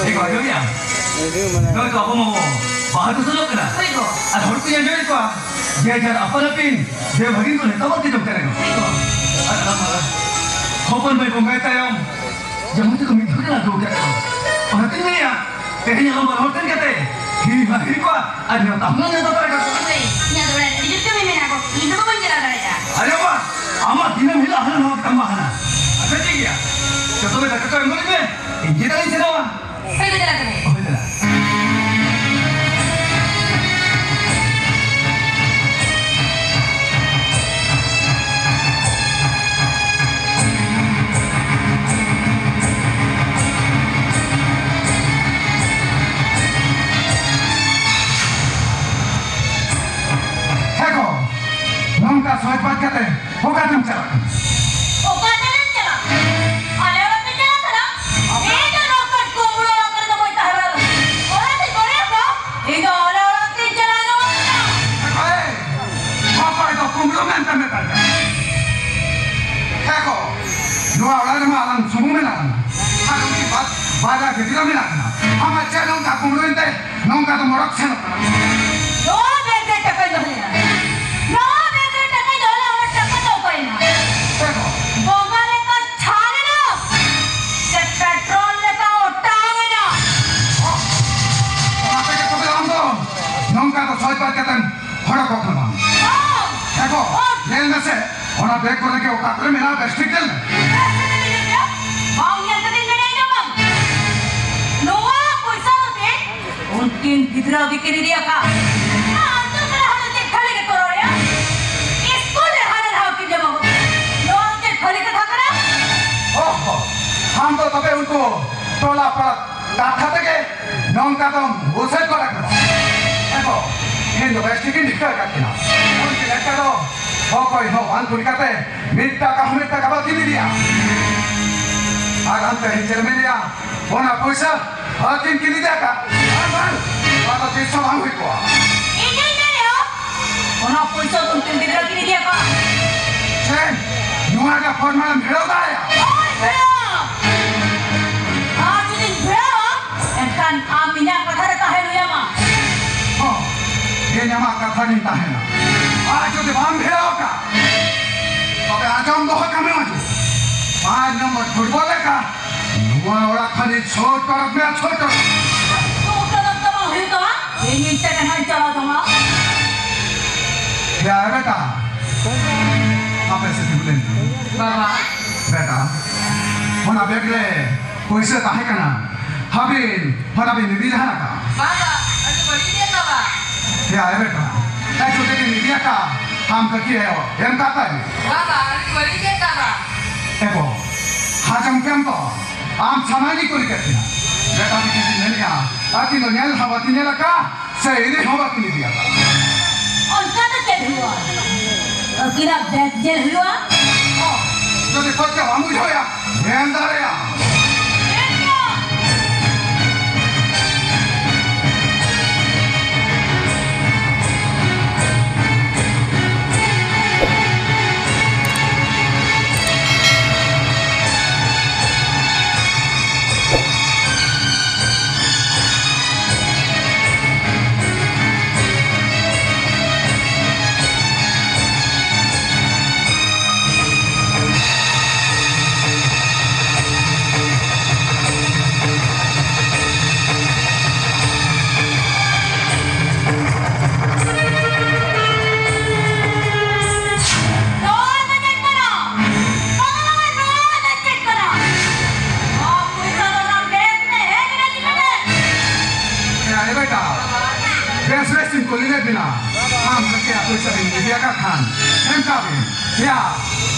Ikaw, Julia. No, ito ako mo. Bakit sulok ka na? At hurot ko yan, Julia ko ah. Dia jar apa napin? Dia bagin ko nito bakit dokter ko? At alam mo, kapan may bungay tayo? Jangan tu kami juga nak dokter ko. Pagdating niya, kaya ang hotel kate. Hihi ko ada yang tampang na dokter ko. Niya dokter, dito may ako. Ito ba manjala kaya? Ayo ba? Ama dinam hila halan hawak tambahana. Asa tiya. Kato ba kato ang gulit me? Hindi na isa daw. Pwede dala kami. Oh, dala. Nongka soal baat kate, hoga nam chala. Hoga nam chala. Ale orang tu chala chala. Ini rokat kumro rokat tu boleh tahan. Orang tu boleh apa? Ini orang tu chala tu. Hey, apa itu kumro mental mental? Heko, dua orang malam semua menakan. Aku ni baca kita menakan. Amat cah nongka kumro ente, nongka tu morak chala. Dua benda capai dah ni. नौका तो सोच बात कहते हैं हरा को खलवा देखो लेन में से और आप देख कोने के उतारे में ना डिस्ट्रिक्ट में मांगने से दिन नहीं जमां नोआ पैसा होते उनकी कितना बिक्री दिया का आज तो मेरा हाथ से खाली के करो यार इसको ले हाथ रहा कि जमा हो नोआ के खाली का था करा ओह हम तो तबे उनको टोला पर डाटा देके नौका तो उसे को रखना देखो ये तो वैसे की निकल करते हैं उनके लड़का तो वो कोई हो वन कुल करते मिट्टा का बात ही नहीं दिया आराम से हिंचर में लिया वो ना पैसा और तीन की नहीं देगा आराम वो तो तीन सौ मांग हुई को ये नहीं दे रहे हो वो ना पैसा तुम तीन की नहीं दिया का चेन नुआ का फोन में भेड़ो का आया आज दिन भेड़ो एकान आमिना कथा रहता है लुया माँ ये नमा कथा नहीं ताहे ना आज जो दिवान भेड़ा होगा तो बे आज हम बहुत कम है मजू आज नंबर फुटबॉल का नुआ वाला खाली छोट कर अपने छोट कर तो कदम कम हुई तो ये नीचे कहाँ चला दूँगा क्या है बेटा आप ऐसे क्यों बोलेंगे बाबा बेटा होना बेगले कोई से ताहे का ना हबीन निधि जहाँ का बाबा अरे बड़ी देर बाबा क्या है बेटा ऐसे छोटे के निधिया का काम करती है वो हम कहता है बाबा अरे बड़ी देर बाबा देखो हाजम क्या तो आम समाजी को लिखते हैं बेटा भी किसी ने लिया आती तो न्याय हवा तीने लगा सही हवा की निधिया का उनका तो क्या हुआ और किरा बैठ जेल हुआ जो देखो क्या हम बुझो या ये अंदर या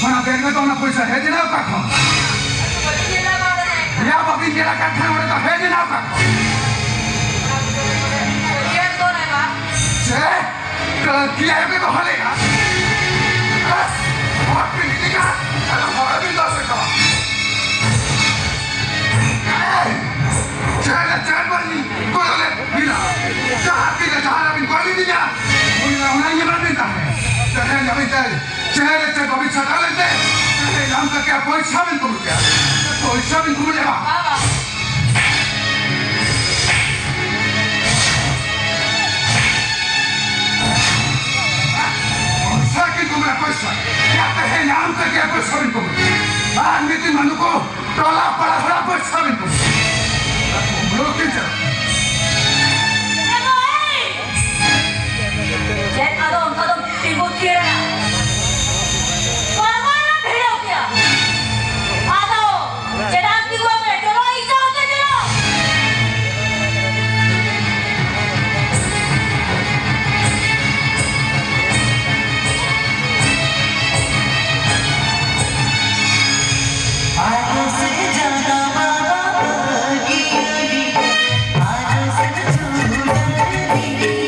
mana berita tu nak polisi hedi nak kakak. Ya, bagi dia nak kakak orang tu hedi nak kakak. Dia tu ni pak. Cek, kalau dia itu tu hal ini. Awak pilih dia, kalau awak pilih dah sekarang. Jangan balik, kau boleh bila. Jangan kita jangan ambil kau ini dia. Mula orang yang berbeda. Jangan ambil dia. Jangan cek kau bicara lagi. Jangan नाम का क्या पैसा भी तुम क्या पैसा भी तुम लेगा पैसा की तुम्हारा पैसा क्या कहे नाम का क्या पैसा भी तुम नीति मनु को टोला पड़ा बड़ा पैसा भी तुम लोग क्यों चल Jet kadang timbul kira. Mana beda dia? Atau jangan tiga menit kalau itu aja dulu. Aku sejata bagi diri, aku sejujurnya diri.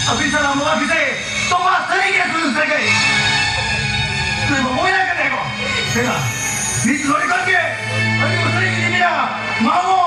अभी सर हम लोग किसे तो बात तरीके से सुन सके तो वो क्या करेगा देखा बीच लोरी करके अभी वो तरीके से मिला मामो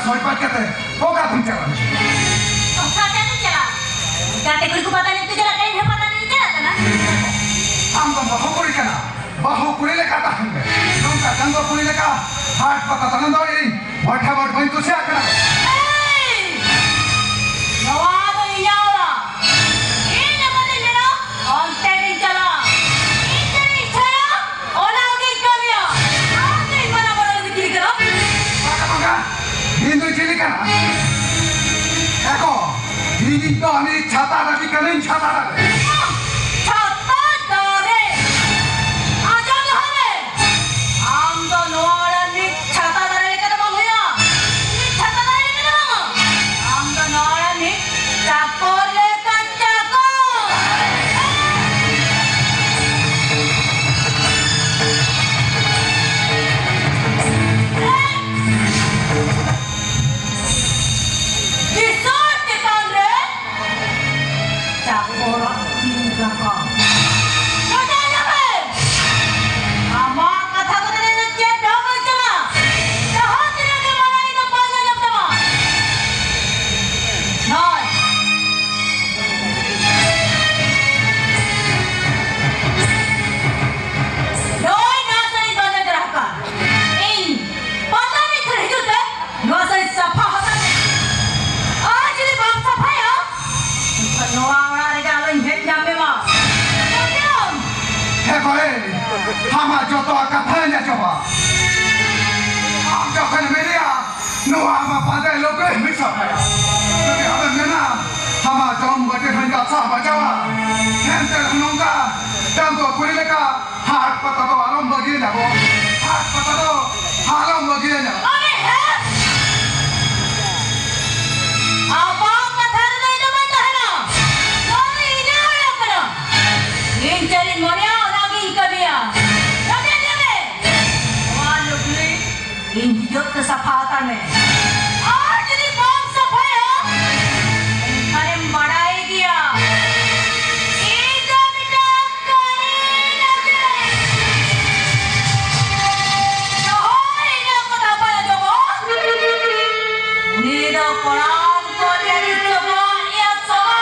छोड़ पात कहते होगा तुम चला तो खाता नहीं चला कहते कुछ को पता नहीं तुझे लगा है पता नहीं चला था ना हम तो बहुकुड़ी का ना बहुकुड़ी लेकर आता हूँ तुम का जंगल कुड़ी लेकर हाथ पता तो नहीं दौड़ी वाटा वाट बन तुझे आकर नवाब यारा ये न बने लेना और तेरी चला इतनी छया और आगे कमिया आगे बना बना बिक्री करो मगा हिंदू चिली का ना एको हिंदी तो हमें छाता रवि का नहीं छाता रवि छाता डरे आजा लहरे हम तो नवारा नि छाता डरे लेकर बोलिया नि छाता डरे लेकर बोलो हम तो नवारा नि चाको लेकर चाको किसोर के कान रे चाको रखी रखा मजा जावे आमा कथा को देने के डाबो चला जहां तेरे के मनाई तो पाजा जब तमा नाय दोय ना सही बंद रखा इन पता नहीं खड़े जुते नो सही सफा होता आज ये बाप सफाया नवावड़ा रे जालो इन जामे मा एको हम जो तो कथा नहीं चोबा हम जो कन मेरिया नो हम पादे लोग ही सफाया क्योंकि हमें मेना हम जम बटे खन का सा बचावा हेंते नोंगा जंगल कुड़ी लेकर हाथ पता तो आराम बगी ना वो हाथ पता तो आराम बगी ना अरे है आमा कथा नहीं तो बनता है ना कौन इन्हें वाला करो इन चरी मोरिया और आगे कबिया कभी जावे वहाँ लुकली इन जो तो सफाता में आज यदि बाप सफाया अरे मराई दिया इधर बिटा कहीं लगे तो हो इन्हें कथा पाया जो वो नीरो कुरान को तेरी चुपा या सवा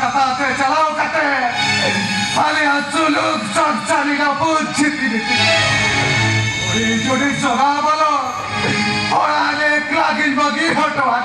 कथा से चलाओ कते खाली चुलुक चर्चा का पूछ जोड़ी चला बोलो और आगे क्लागिन बगी हटवा